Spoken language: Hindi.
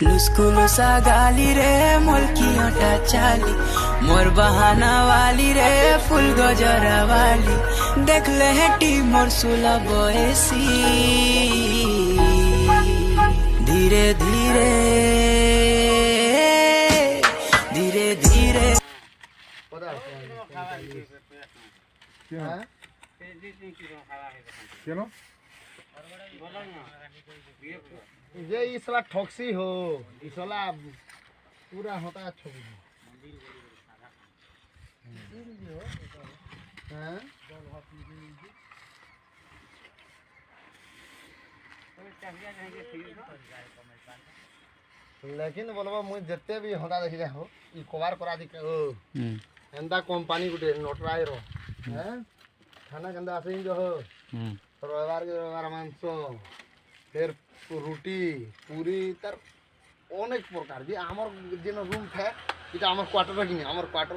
लुस्कुलुसा गाली रे मोलकियोटा चाली मोर बहाना वाली रे फुल गजरा वाली देख ले हेटी मोर सुला बयसी धीरे धीरे धीरे धीरे जे इसला ठोक्सी हो इसला पूरा होता ठोकी हैं लेकिन बोलबा मुझे जितने भी होता देखि जा हो ई कवर करा दी के ओ एंदा कंपनी गुटे नोटराय रो हैं खाना गंदा आसे जो हो रविवार के रविवार मांस फिर रुटी पूरी तर अनेक प्रकार जे आमर जेन रूम थे इटा आमर क्वार्टर कि आमर क्वार्टर